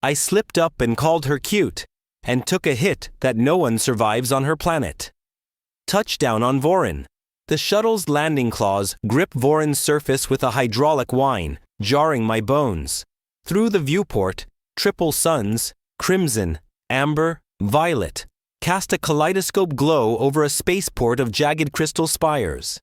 I slipped up and called her cute, and took a hit that no one survives on her planet. Touchdown on Vorin. The shuttle's landing claws grip Vorin's surface with a hydraulic whine, jarring my bones. Through the viewport, triple suns, crimson, amber, violet, cast a kaleidoscope glow over a spaceport of jagged crystal spires.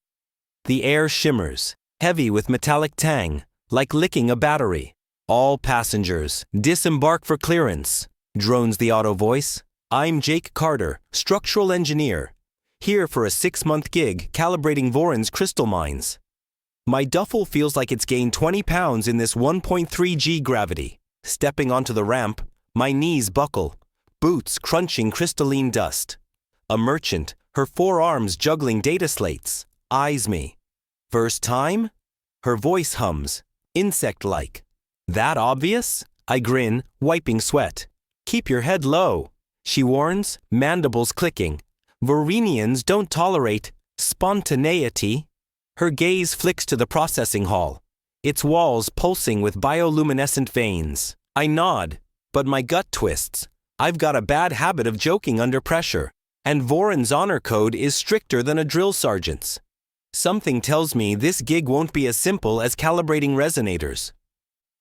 The air shimmers, heavy with metallic tang, like licking a battery. All passengers, disembark for clearance, drones the auto voice. I'm Jake Carter, structural engineer, here for a 6-month gig calibrating Vorin's crystal mines. My duffel feels like it's gained 20 pounds in this 1.3 G gravity. Stepping onto the ramp, my knees buckle, boots crunching crystalline dust. A merchant, her forearms juggling data slates, eyes me. First time? Her voice hums, insect-like. That obvious? I grin, wiping sweat. Keep your head low, she warns, mandibles clicking. Vorinians don't tolerate spontaneity. Her gaze flicks to the processing hall, its walls pulsing with bioluminescent veins. I nod, but my gut twists. I've got a bad habit of joking under pressure, and Vorin's honor code is stricter than a drill sergeant's. Something tells me this gig won't be as simple as calibrating resonators.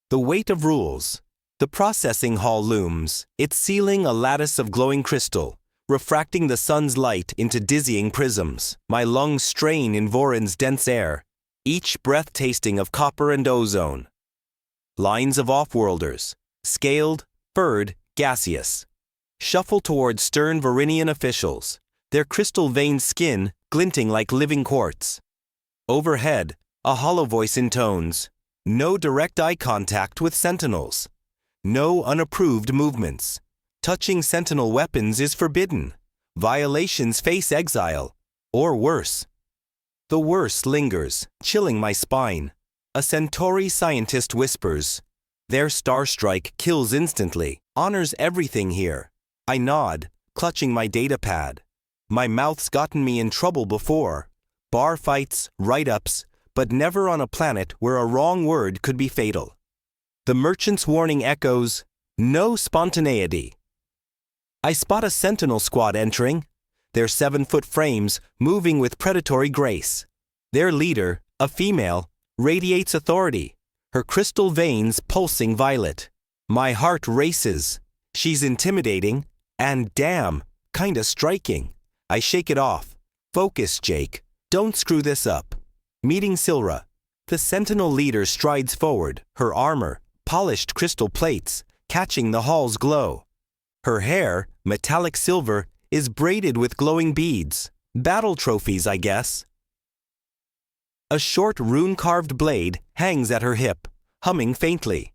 The weight of rules. The processing hall looms, its ceiling a lattice of glowing crystal, refracting the sun's light into dizzying prisms. My lungs strain in Vorin's dense air, each breath tasting of copper and ozone. Lines of off-worlders, scaled, furred, gaseous, shuffle toward stern Vorinian officials, their crystal-veined skin glinting like living quartz. Overhead, a hollow voice intones, no direct eye contact with sentinels. No unapproved movements. Touching sentinel weapons is forbidden. Violations face exile, or worse. The worse lingers, chilling my spine. A Centauri scientist whispers, their starstrike kills instantly, honors everything here. I nod, clutching my data pad. My mouth's gotten me in trouble before. Bar fights, write-ups, but never on a planet where a wrong word could be fatal. The merchant's warning echoes, no spontaneity. I spot a sentinel squad entering, their 7-foot frames moving with predatory grace. Their leader, a female, radiates authority, her crystal veins pulsing violet. My heart races. She's intimidating, and damn, kinda striking. I shake it off. Focus, Jake. Don't screw this up. Meeting Silra. The sentinel leader strides forward, her armor, polished crystal plates, catching the hall's glow. Her hair, metallic silver, is braided with glowing beads. Battle trophies, I guess. A short rune-carved blade hangs at her hip, humming faintly.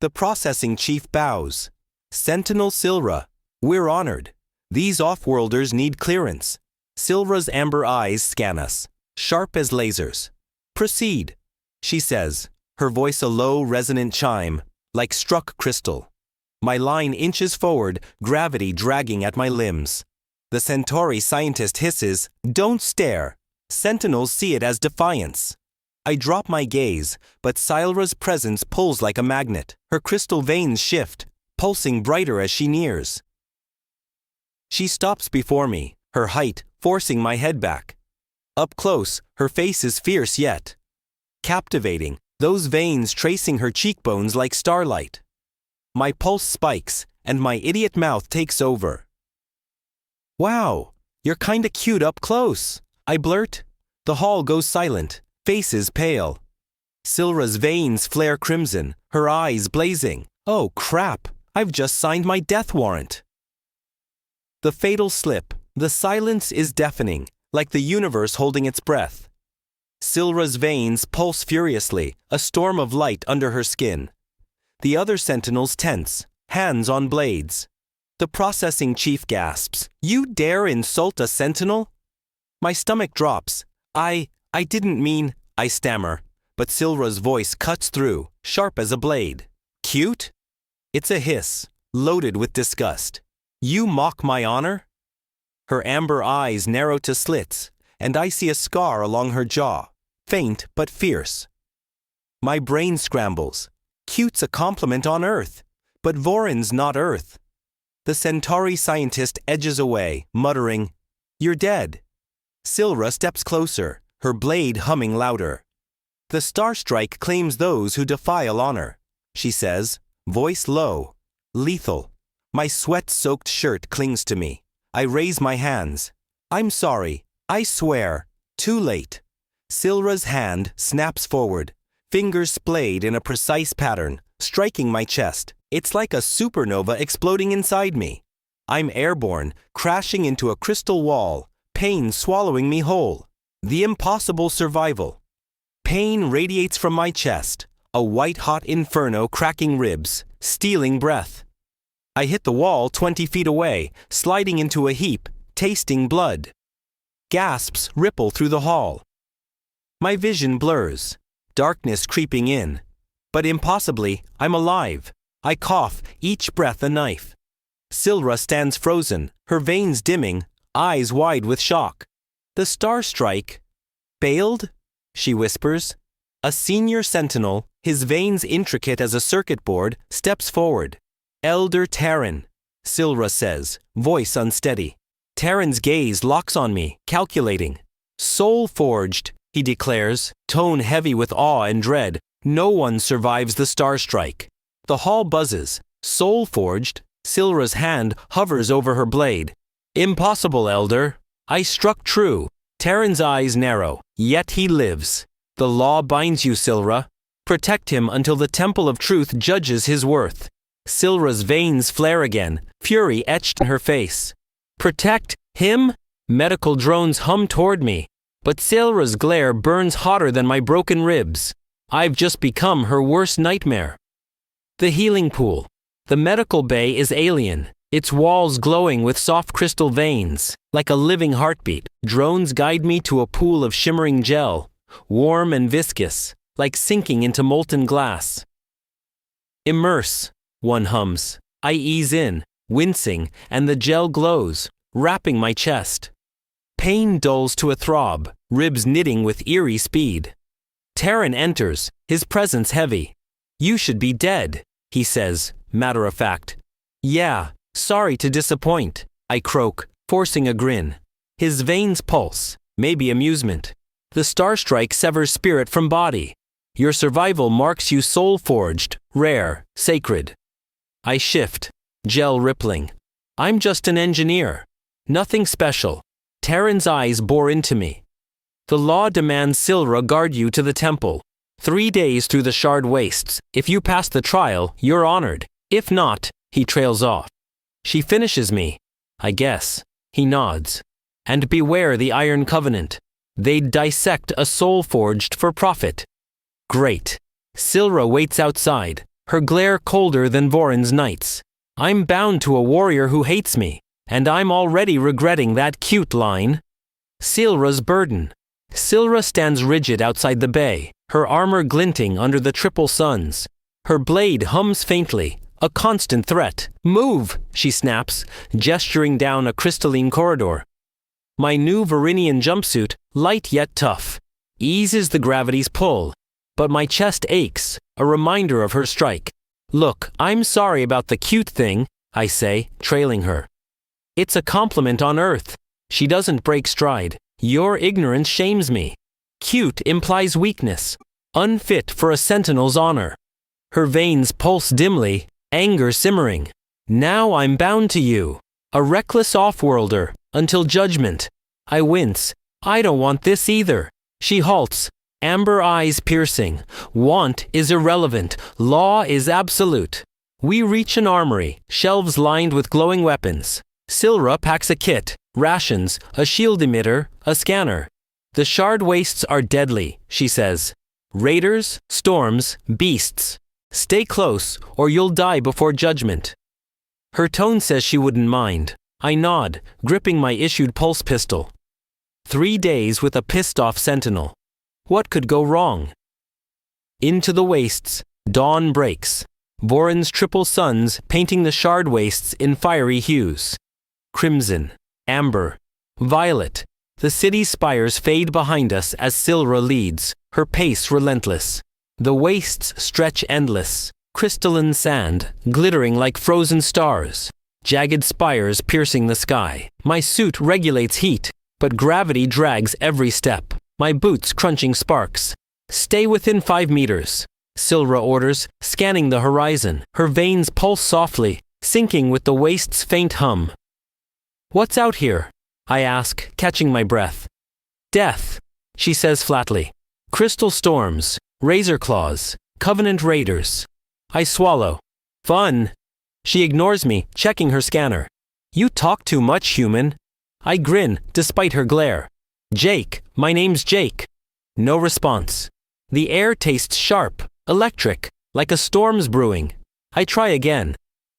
The processing chief bows. Sentinel Silra, we're honored. These off-worlders need clearance. Silra's amber eyes scan us, sharp as lasers. Proceed, she says, her voice a low, resonant chime, like struck crystal. My line inches forward, gravity dragging at my limbs. The Centauri scientist hisses, don't stare. Sentinels see it as defiance. I drop my gaze, but Silra's presence pulls like a magnet. Her crystal veins shift, pulsing brighter as she nears. She stops before me, her height forcing my head back. Up close, her face is fierce yet captivating, those veins tracing her cheekbones like starlight. My pulse spikes, and my idiot mouth takes over. Wow, you're kinda cute up close, I blurt. The hall goes silent, faces pale. Silra's veins flare crimson, her eyes blazing. Oh crap, I've just signed my death warrant. The fatal slip, the silence is deafening, like the universe holding its breath. Silra's veins pulse furiously, a storm of light under her skin. The other sentinels tense, hands on blades. The processing chief gasps, you dare insult a sentinel? My stomach drops. I didn't mean, I stammer, but Silra's voice cuts through, sharp as a blade. Cute? It's a hiss, loaded with disgust. You mock my honor? Her amber eyes narrow to slits, and I see a scar along her jaw, faint but fierce. My brain scrambles. Cute's a compliment on Earth, But Voron's not Earth. The Centauri scientist edges away, muttering, "You're dead." Silra steps closer, her blade humming louder. "The Starstrike claims those who defile honor," she says, voice low, lethal. My sweat-soaked shirt clings to me. I raise my hands. "I'm sorry. I swear. Too late." Silra's hand snaps forward, fingers splayed in a precise pattern, striking my chest. It's like a supernova exploding inside me. I'm airborne, crashing into a crystal wall, pain swallowing me whole. The impossible survival. Pain radiates from my chest, a white-hot inferno cracking ribs, stealing breath. I hit the wall 20 feet away, sliding into a heap, tasting blood. Gasps ripple through the hall. My vision blurs, darkness creeping in. But impossibly, I'm alive. I cough, each breath a knife. Silra stands frozen, her veins dimming, eyes wide with shock. "The Starstrike bailed?" she whispers. A senior sentinel, his veins intricate as a circuit board, steps forward. "Elder Terran," Silra says, voice unsteady. Terran's gaze locks on me, calculating. "Soul-forged," he declares, tone heavy with awe and dread. "No one survives the Starstrike." The hall buzzes. "Soul-forged?" Silra's hand hovers over her blade. "Impossible, Elder." I struck true. Terran's eyes narrow, yet he lives. "The law binds you, Silra. Protect him until the Temple of Truth judges his worth." Silra's veins flare again, fury etched in her face. "Protect him?" Medical drones hum toward me, but Silra's glare burns hotter than my broken ribs. I've just become her worst nightmare. The healing pool. The medical bay is alien, its walls glowing with soft crystal veins. Like a living heartbeat, drones guide me to a pool of shimmering gel, warm and viscous, like sinking into molten glass. "Immerse," one hums. I ease in, wincing, and the gel glows, wrapping my chest. Pain dulls to a throb, ribs knitting with eerie speed. Terran enters, his presence heavy. "You should be dead," he says, matter of fact. "Yeah, sorry to disappoint," I croak, forcing a grin. His veins pulse, maybe amusement. "The Starstrike severs spirit from body. Your survival marks you soul-forged, rare, sacred." I shift, gel rippling. "I'm just an engineer. Nothing special." Terran's eyes bore into me. "The law demands Silra guard you to the temple. 3 days through the shard wastes. If you pass the trial, you're honored. If not," he trails off. "She finishes me, I guess." He nods. "And beware the Iron Covenant. They'd dissect a soul forged for profit." Great. Silra waits outside, her glare colder than Voron's nights. I'm bound to a warrior who hates me, and I'm already regretting that cute line. Silra's burden. Silra stands rigid outside the bay, her armor glinting under the triple suns. Her blade hums faintly, a constant threat. "Move," she snaps, gesturing down a crystalline corridor. My new Varinian jumpsuit, light yet tough, eases the gravity's pull. But my chest aches, a reminder of her strike. "Look, I'm sorry about the cute thing," I say, trailing her. "It's a compliment on Earth." She doesn't break stride. "Your ignorance shames me. Cute implies weakness, unfit for a sentinel's honor." Her veins pulse dimly, anger simmering. "Now I'm bound to you, a reckless off-worlder, until judgment." I wince. "I don't want this either." She halts, amber eyes piercing. "Want is irrelevant. Law is absolute." We reach an armory, shelves lined with glowing weapons. Silra packs a kit, rations, a shield emitter, a scanner. "The shard wastes are deadly," she says. "Raiders, storms, beasts. Stay close, or you'll die before judgment." Her tone says she wouldn't mind. I nod, gripping my issued pulse pistol. 3 days with a pissed-off sentinel. What could go wrong? Into the wastes, dawn breaks. Voron's triple suns painting the shard wastes in fiery hues. Crimson, amber, violet. The city's spires fade behind us as Silra leads, her pace relentless. The wastes stretch endless, Crystalline sand, glittering like frozen stars. Jagged spires piercing the sky. My suit regulates heat, but gravity drags every step. My boots crunching sparks. Stay within 5 meters. Silra orders, scanning the horizon. Her veins pulse softly, syncing with the waste's faint hum. What's out here? I ask, catching my breath. Death, she says flatly. Crystal storms, razor claws, covenant raiders. I swallow. Fun. She ignores me, checking her scanner. You talk too much, human. I grin, despite her glare. Jake, my name's Jake. No response. The air tastes sharp, electric, like a storm's brewing. I try again.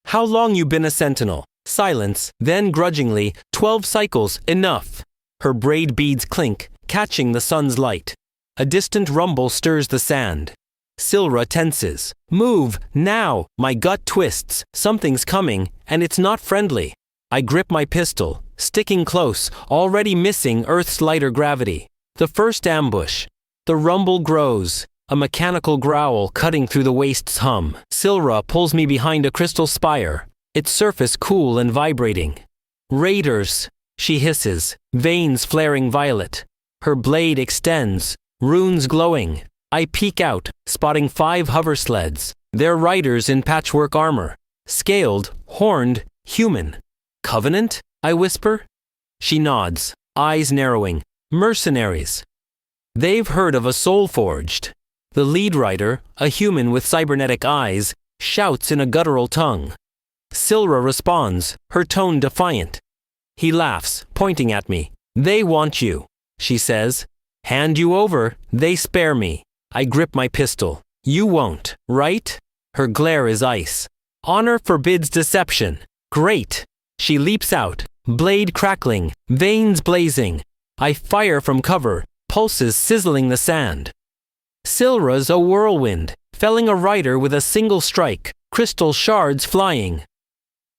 How long you been a sentinel? Silence, then grudgingly, 12 cycles, enough. Her braid beads clink, catching the sun's light. A distant rumble stirs the sand. Silra tenses. Move, now! My gut twists. Something's coming, and it's not friendly. I grip my pistol, sticking close, already missing Earth's lighter gravity. The first ambush. The rumble grows, a mechanical growl cutting through the waste's hum. Silra pulls me behind a crystal spire, its surface cool and vibrating. Raiders, she hisses, veins flaring violet. Her blade extends, runes glowing. I peek out, spotting 5 hover sleds. They're riders in patchwork armor. Scaled, horned, human. Covenant? I whisper. She nods, eyes narrowing. Mercenaries. They've heard of a soul forged. The lead rider, a human with cybernetic eyes, shouts in a guttural tongue. Silra responds, her tone defiant. He laughs, pointing at me. They want you, she says. Hand you over, they spare me. I grip my pistol. You won't, right? Her glare is ice. Honor forbids deception. Great. She leaps out, blade crackling, veins blazing. I fire from cover, pulses sizzling the sand. Silra's a whirlwind, felling a rider with a single strike, crystal shards flying.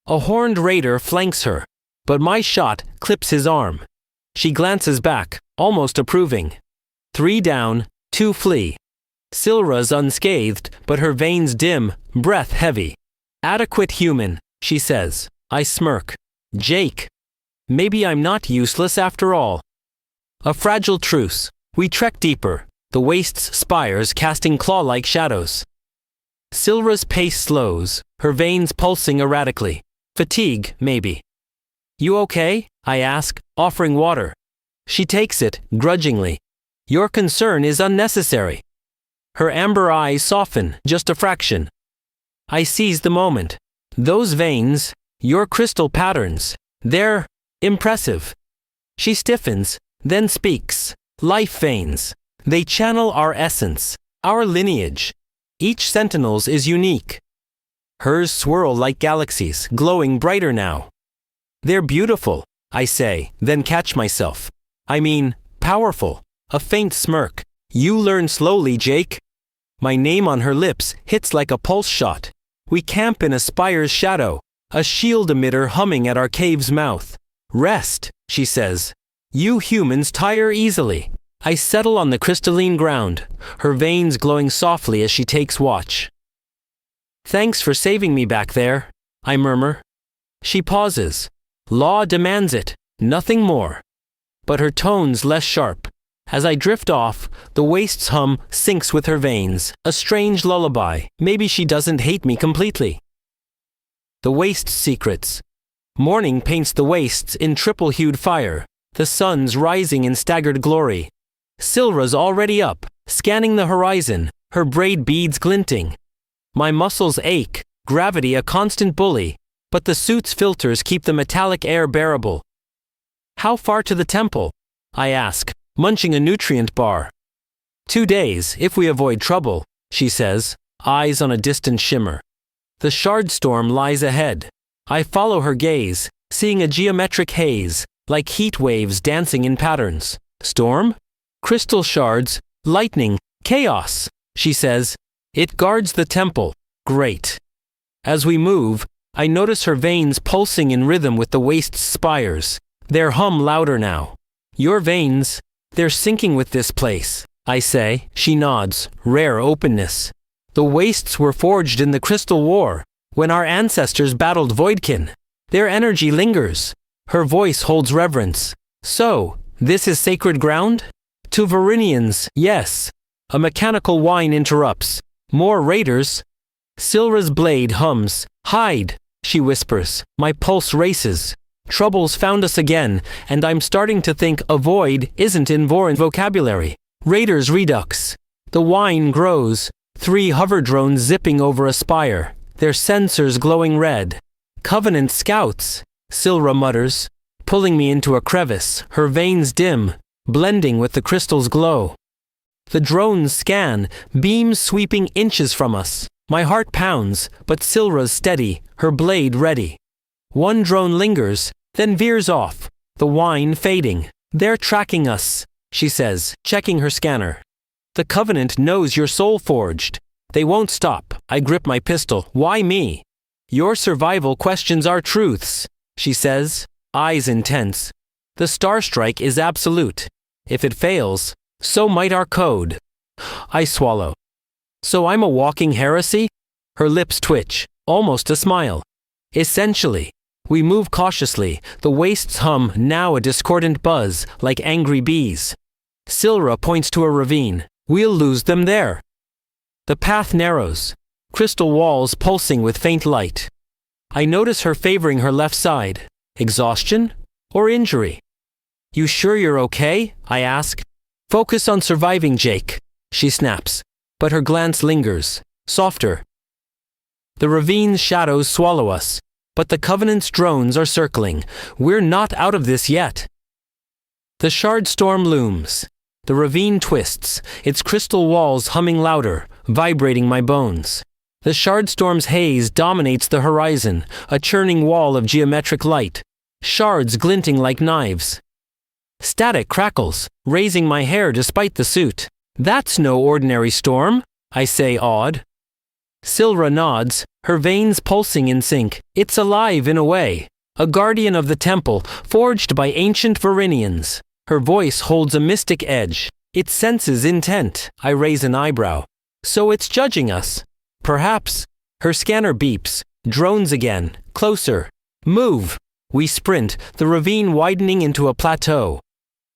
A horned raider flanks her, but my shot clips his arm. She glances back, almost approving. 3 down, 2 flee. Silra's unscathed, but her veins dim, breath heavy. Adequate human, she says. I smirk. Jake. Maybe I'm not useless after all. A fragile truce. We trek deeper, the waste's spires casting claw-like shadows. Silra's pace slows, her veins pulsing erratically. Fatigue, maybe. You okay? I ask, offering water. She takes it, grudgingly. Your concern is unnecessary. Her amber eyes soften, just a fraction. I seize the moment. Those veins, your crystal patterns, they're impressive. She stiffens, then speaks. Life veins. They channel our essence, our lineage. Each sentinel's is unique. Hers swirl like galaxies, glowing brighter now. They're beautiful, I say, then catch myself. I mean, powerful. A faint smirk. You learn slowly, Jake. My name on her lips hits like a pulse shot. We camp in a spire's shadow, a shield emitter humming at our cave's mouth. Rest, she says. You humans tire easily. I settle on the crystalline ground, her veins glowing softly as she takes watch. Thanks for saving me back there, I murmur. She pauses. Law demands it, nothing more. But her tone's less sharp. As I drift off, the waste's hum sinks with her veins, a strange lullaby. Maybe she doesn't hate me completely. The waste's secrets. Morning paints the wastes in triple-hued fire. The sun's rising in staggered glory. Silra's already up, scanning the horizon, her braid beads glinting. My muscles ache, gravity a constant bully, but the suit's filters keep the metallic air bearable. How far to the temple? I ask, munching a nutrient bar. 2 days, if we avoid trouble, she says, eyes on a distant shimmer. The shard storm lies ahead. I follow her gaze, seeing a geometric haze, like heat waves dancing in patterns. Storm? Crystal shards, lightning, chaos, she says. It guards the temple. Great. As we move, I notice her veins pulsing in rhythm with the waste's spires. Their hum louder now. Your veins, they're syncing with this place, I say. She nods, rare openness. The wastes were forged in the Crystal War, when our ancestors battled Voidkin. Their energy lingers. Her voice holds reverence. So, this is sacred ground? To Varinians, yes. A mechanical whine interrupts. More raiders? Silra's blade hums. Hide, she whispers. My pulse races. Troubles found us again, and I'm starting to think avoid isn't in Vorin vocabulary. Raiders redux. The whine grows. 3 hover drones zipping over a spire, their sensors glowing red. Covenant scouts, Silra mutters, pulling me into a crevice, her veins dim, blending with the crystal's glow. The drones scan, beams sweeping inches from us. My heart pounds, but Silra's steady, her blade ready. One drone lingers, then veers off, the whine fading. They're tracking us, she says, checking her scanner. The Covenant knows you're soul forged. They won't stop. I grip my pistol. Why me? Your survival questions our truths, she says, eyes intense. The starstrike is absolute. If it fails, so might our code. I swallow. So I'm a walking heresy? Her lips twitch, almost a smile. Essentially. We move cautiously, the wastes hum, now a discordant buzz, like angry bees. Silra points to a ravine. We'll lose them there. The path narrows, crystal walls pulsing with faint light. I notice her favoring her left side. Exhaustion? Or injury? You sure you're okay? I ask. Focus on surviving, Jake, she snaps, but her glance lingers, softer. The ravine's shadows swallow us, but the Covenant's drones are circling. We're not out of this yet. The shard storm looms. The ravine twists, its crystal walls humming louder, vibrating my bones. The shardstorm's haze dominates the horizon, a churning wall of geometric light, shards glinting like knives. Static crackles, raising my hair despite the suit. That's no ordinary storm, I say awed. Silra nods, her veins pulsing in sync. It's alive in a way. A guardian of the temple, forged by ancient Varinians. Her voice holds a mystic edge. It senses intent. I raise an eyebrow. So it's judging us. Perhaps. Her scanner beeps. Drones again. Closer. Move. We sprint, the ravine widening into a plateau.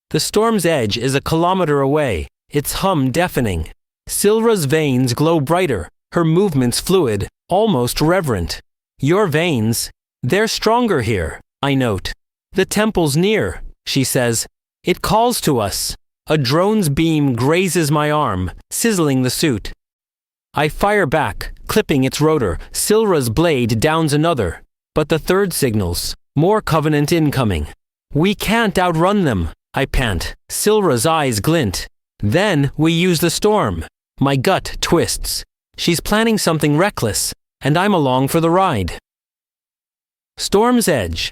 The storm's edge is a kilometer away, its hum deafening. Silra's veins glow brighter, her movements fluid, almost reverent. Your veins, they're stronger here, I note. The temple's near, she says. It calls to us. A drone's beam grazes my arm, sizzling the suit. I fire back, clipping its rotor. Silra's blade downs another. But the third signals. More Covenant incoming. We can't outrun them, I pant. Silra's eyes glint. Then we use the storm. My gut twists. She's planning something reckless, and I'm along for the ride. Storm's edge.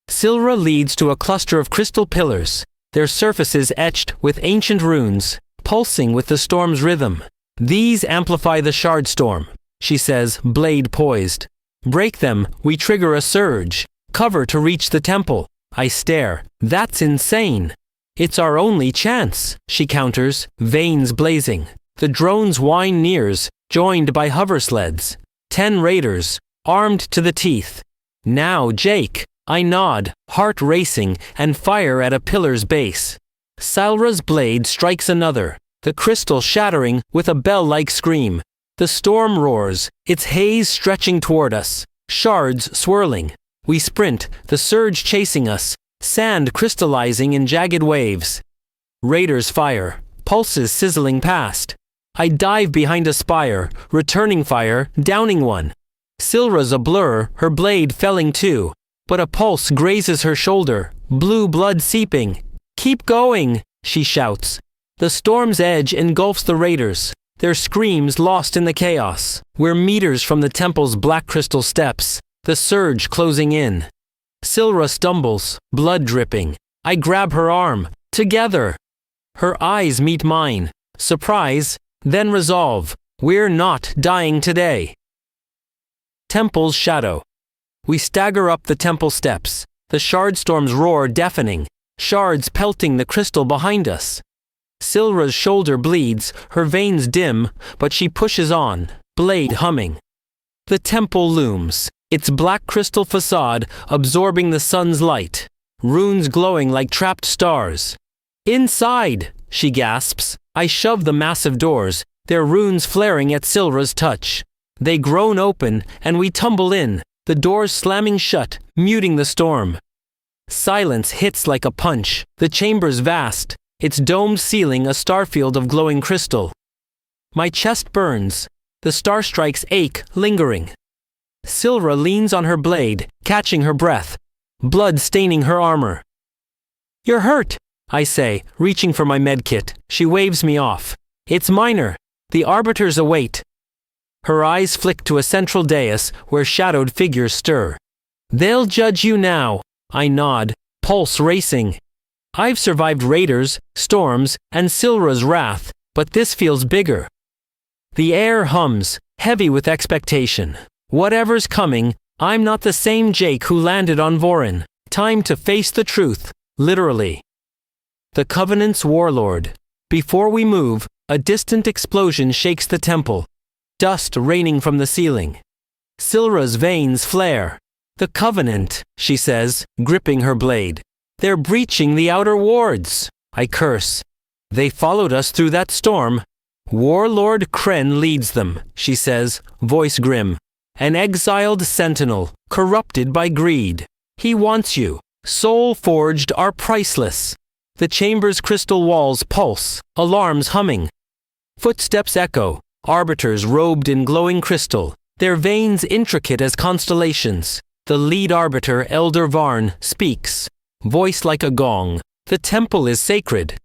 Silra leads to a cluster of crystal pillars, their surfaces etched with ancient runes, pulsing with the storm's rhythm. These amplify the shard storm, she says, blade poised. Break them, we trigger a surge. Cover to reach the temple. I stare. That's insane. It's our only chance, she counters, veins blazing. The drone's whine nears, joined by hover sleds. 10 raiders, armed to the teeth. Now, Jake. I nod, heart racing, and fire at a pillar's base. Silra's blade strikes another, the crystal shattering with a bell-like scream. The storm roars, its haze stretching toward us, shards swirling. We sprint, the surge chasing us, sand crystallizing in jagged waves. Raiders fire, pulses sizzling past. I dive behind a spire, returning fire, downing one. Silra's a blur, her blade felling too. But a pulse grazes her shoulder, blue blood seeping. Keep going, she shouts. The storm's edge engulfs the raiders, their screams lost in the chaos. We're meters from the temple's black crystal steps, the surge closing in. Silra stumbles, blood dripping. I grab her arm. Together. Her eyes meet mine. Surprise, then resolve. We're not dying today. Temple's shadow. We stagger up the temple steps, the shard storm's roar deafening, shards pelting the crystal behind us. Silra's shoulder bleeds, her veins dim, but she pushes on, blade humming. The temple looms, its black crystal facade absorbing the sun's light, runes glowing like trapped stars. Inside, she gasps. I shove the massive doors, their runes flaring at Silra's touch. They groan open, and we tumble in, the doors slamming shut, muting the storm. Silence hits like a punch, the chamber's vast, its domed ceiling a starfield of glowing crystal. My chest burns, the star strikes ache, lingering. Silra leans on her blade, catching her breath, blood staining her armor. "You're hurt," I say, reaching for my medkit. She waves me off. "It's minor. The arbiters await." Her eyes flick to a central dais where shadowed figures stir. "They'll judge you now." I nod, pulse racing. I've survived raiders, storms, and Silra's wrath, but this feels bigger. The air hums, heavy with expectation. Whatever's coming, I'm not the same Jake who landed on Vorin. Time to face the truth, literally. The Covenant's warlord. Before we move, a distant explosion shakes the temple. Dust raining from the ceiling. Silra's veins flare. "The Covenant," she says, gripping her blade. "They're breaching the outer wards." I curse. "They followed us through that storm." "Warlord Kren leads them," she says, voice grim. "An exiled sentinel, corrupted by greed. He wants you. Soul forged are priceless." The chamber's crystal walls pulse, alarms humming. Footsteps echo, arbiters robed in glowing crystal, their veins intricate as constellations. The lead arbiter, Elder Varn, speaks, voice like a gong. "The temple is sacred."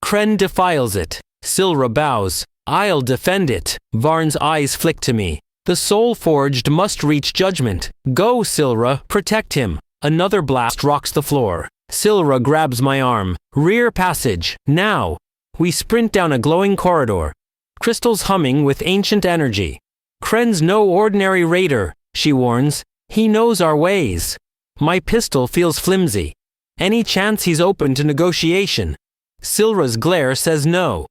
Kren defiles it. Silra bows. "I'll defend it." Varn's eyes flick to me. "The soul forged must reach judgment. Go, Silra, protect him." Another blast rocks the floor. Silra grabs my arm. "Rear passage, now." We sprint down a glowing corridor. Crystals humming with ancient energy. "Kren's no ordinary raider," she warns. "He knows our ways." My pistol feels flimsy. Any chance he's open to negotiation? Silra's glare says no.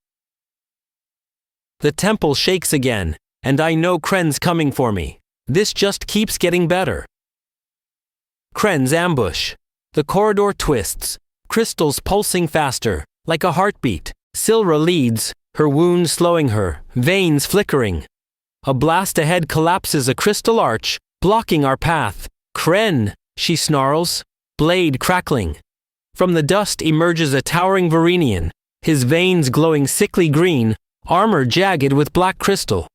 The temple shakes again, and I know Kren's coming for me. This just keeps getting better. Kren's ambush. The corridor twists, crystals pulsing faster, like a heartbeat. Silra leads, her wound slowing her, veins flickering. A blast ahead collapses a crystal arch, blocking our path. "Kren," she snarls, blade crackling. From the dust emerges a towering Varinian, his veins glowing sickly green, armor jagged with black crystal.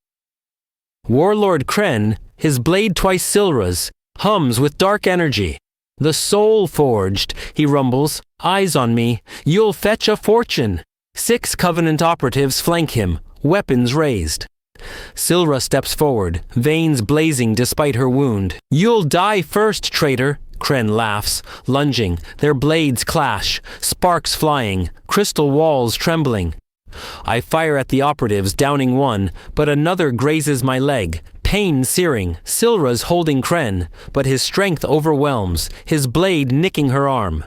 Warlord Kren, his blade twice Silra's, hums with dark energy. "The soul forged," he rumbles, eyes on me. "You'll fetch a fortune." 6 Covenant operatives flank him, weapons raised. Silra steps forward, veins blazing despite her wound. "You'll die first, traitor," Kren laughs, lunging. Their blades clash, sparks flying, crystal walls trembling. I fire at the operatives, downing one, but another grazes my leg, pain searing. Silra's holding Kren, but his strength overwhelms, his blade nicking her arm.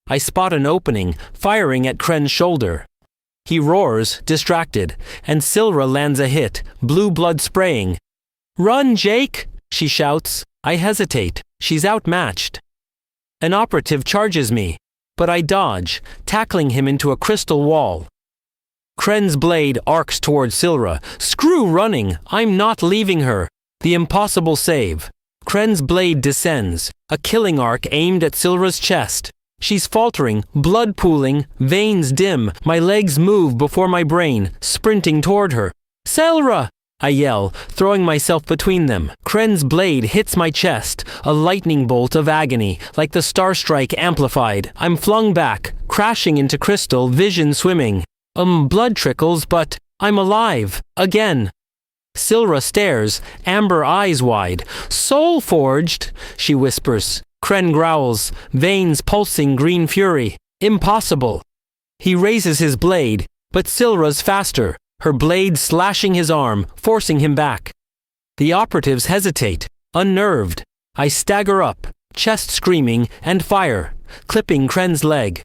I spot an opening, firing at Kren's shoulder. He roars, distracted, and Silra lands a hit, blue blood spraying. "Run, Jake!" she shouts. I hesitate. She's outmatched. An operative charges me, but I dodge, tackling him into a crystal wall. Kren's blade arcs towards Silra. "Screw running! I'm not leaving her!" The impossible save. Kren's blade descends, a killing arc aimed at Silra's chest. She's faltering, blood pooling, veins dim. My legs move before my brain, sprinting toward her. "Silra!" I yell, throwing myself between them. Kren's blade hits my chest, a lightning bolt of agony, like the star strike amplified. I'm flung back, crashing into crystal, vision swimming. Blood trickles, but I'm alive. Again. Silra stares, amber eyes wide. "Soul forged," she whispers. Kren growls, veins pulsing green fury. "Impossible." He raises his blade, but Silra's faster, her blade slashing his arm, forcing him back. The operatives hesitate, unnerved. I stagger up, chest screaming, and fire, clipping Kren's leg.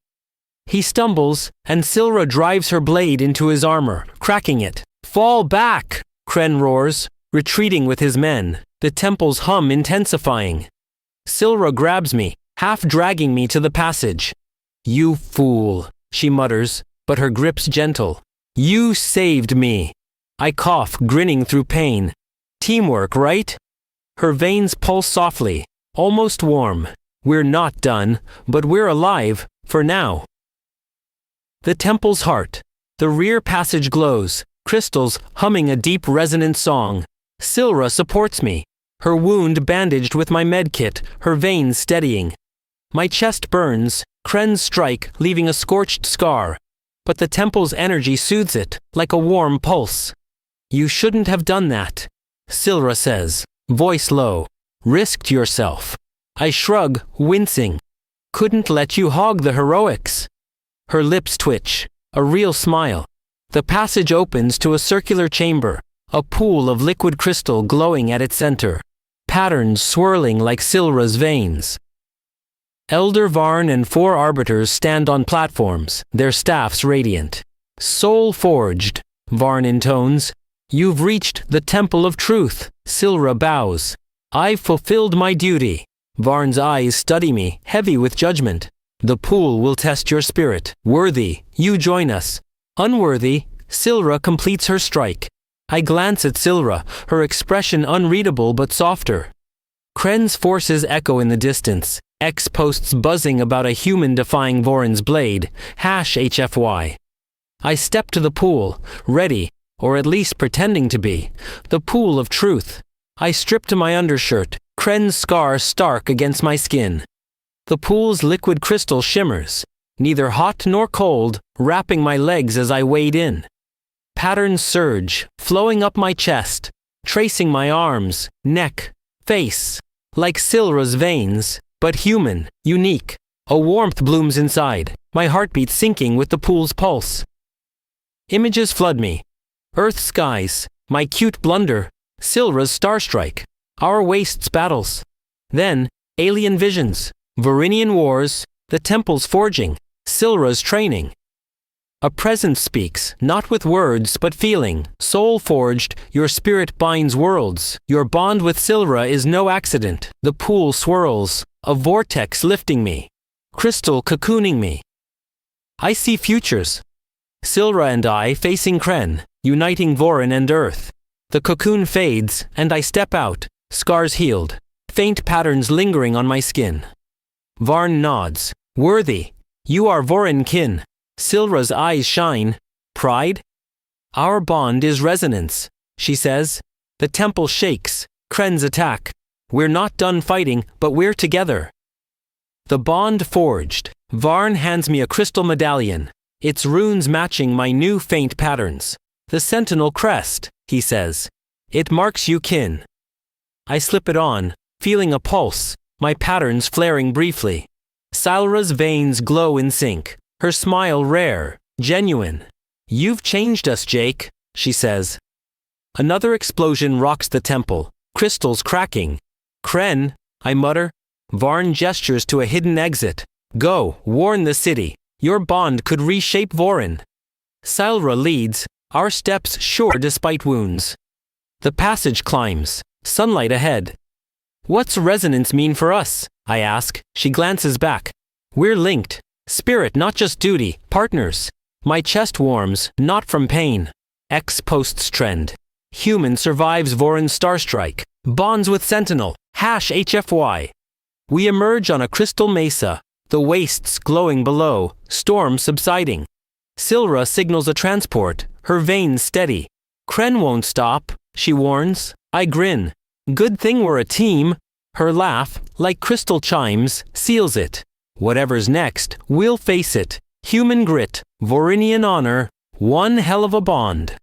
He stumbles, and Silra drives her blade into his armor, cracking it. "Fall back!" Kren roars. retreating with his men, the temple's hum intensifying. Silra grabs me, half dragging me to the passage. "You fool," she mutters, but her grip's gentle. "You saved me." I cough, grinning through pain. Teamwork, right? Her veins pulse softly, almost warm. We're not done, but we're alive, for now. The temple's heart. The rear passage glows, crystals humming a deep resonant song. Silra supports me, her wound bandaged with my medkit, her veins steadying. My chest burns, Kren's strike leaving a scorched scar, but the temple's energy soothes it, like a warm pulse. "You shouldn't have done that," Silra says, voice low. "Risked yourself." I shrug, wincing. "Couldn't let you hog the heroics." Her lips twitch, a real smile. The passage opens to a circular chamber, a pool of liquid crystal glowing at its center, patterns swirling like Silra's veins. Elder Varn and 4 arbiters stand on platforms, their staffs radiant. "Soul forged," Varn intones. "You've reached the temple of truth," Silra bows. "I've fulfilled my duty." Varn's eyes study me, heavy with judgment. "The pool will test your spirit. Worthy, you join us. Unworthy," Silra completes her strike. I glance at Silra, her expression unreadable but softer. Kren's forces echo in the distance, X-posts buzzing about a human defying Voron's blade, #HFY. I step to the pool, ready, or at least pretending to be, the pool of truth. I strip to my undershirt, Kren's scar stark against my skin. The pool's liquid crystal shimmers, neither hot nor cold, wrapping my legs as I wade in. Patterns surge, flowing up my chest, tracing my arms, neck, face, like Silra's veins, but human, unique. A warmth blooms inside, my heartbeat syncing with the pool's pulse. Images flood me. Earth skies, my cute blunder, Silra's starstrike, our wastes battles. Then, alien visions, Varinian wars, the temple's forging, Silra's training. A presence speaks, not with words but feeling. Soul forged, your spirit binds worlds. Your bond with Silra is no accident. The pool swirls, a vortex lifting me, crystal cocooning me. I see futures. Silra and I facing Kren, uniting Voron and Earth. The cocoon fades, and I step out, scars healed, faint patterns lingering on my skin. Varn nods. "Worthy, you are Voron kin." Silra's eyes shine. "Pride?" "Our bond is resonance," she says. The temple shakes, Kren's attack. "We're not done fighting, but we're together." The bond forged. Varn hands me a crystal medallion, its runes matching my new faint patterns. "The sentinel crest," he says. "It marks you kin." I slip it on, feeling a pulse, my patterns flaring briefly. Silra's veins glow in sync, her smile rare, genuine. "You've changed us, Jake," she says. Another explosion rocks the temple, crystals cracking. "Kren," I mutter. Varn gestures to a hidden exit. "Go, warn the city. Your bond could reshape Voron." Silra leads, our steps sure despite wounds. The passage climbs, sunlight ahead. "What's resonance mean for us?" I ask. She glances back. "We're linked. Spirit, not just duty, partners." My chest warms, not from pain. X-posts trend. Human survives Voron's starstrike, bonds with Sentinel, #HFY. We emerge on a crystal mesa, the wastes glowing below, storm subsiding. Silra signals a transport, her veins steady. "Kren won't stop," she warns. I grin. "Good thing we're a team." Her laugh, like crystal chimes, seals it. Whatever's next, we'll face it. Human grit, Vorinian honor, one hell of a bond.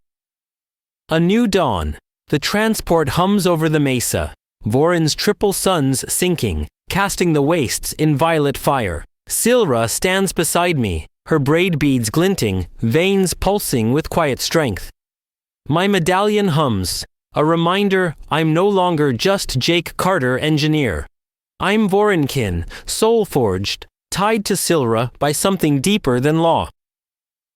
A new dawn. The transport hums over the mesa. Voron's triple suns sinking, casting the wastes in violet fire. Silra stands beside me, her braid beads glinting, veins pulsing with quiet strength. My medallion hums, a reminder I'm no longer just Jake Carter, engineer. I'm Voronkin, soul-forged, tied to Silra by something deeper than law.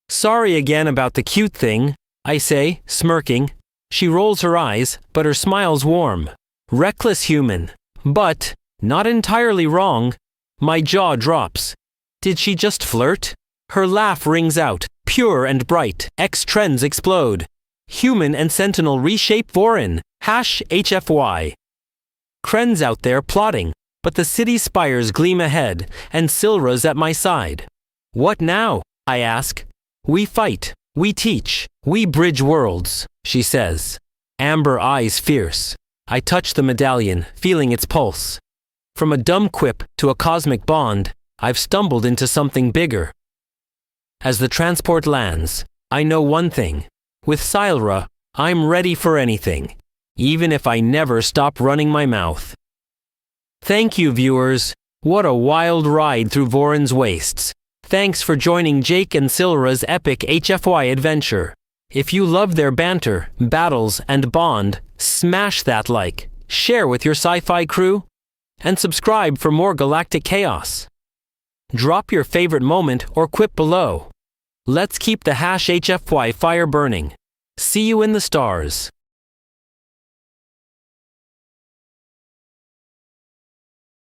"Sorry again about the cute thing," I say, smirking. She rolls her eyes, but her smile's warm. Reckless human. But, not entirely wrong. My jaw drops. Did she just flirt? Her laugh rings out, pure and bright. X-trends explode. Human and Sentinel reshape Vorin. #HFY. Kren's out there plotting, but the city's spires gleam ahead, and Silra's at my side. What now? I ask. We fight. We teach. We bridge worlds, she says. Amber eyes fierce. I touch the medallion, feeling its pulse. From a dumb quip to a cosmic bond, I've stumbled into something bigger. As the transport lands, I know one thing. With Silra, I'm ready for anything, even if I never stop running my mouth. Thank you, viewers. What a wild ride through Vorin's wastes. Thanks for joining Jake and Silra's epic HFY adventure. If you love their banter, battles, and bond, smash that like, share with your sci-fi crew, and subscribe for more galactic chaos. Drop your favorite moment or quip below. Let's keep the #HFY fire burning. See you in the stars.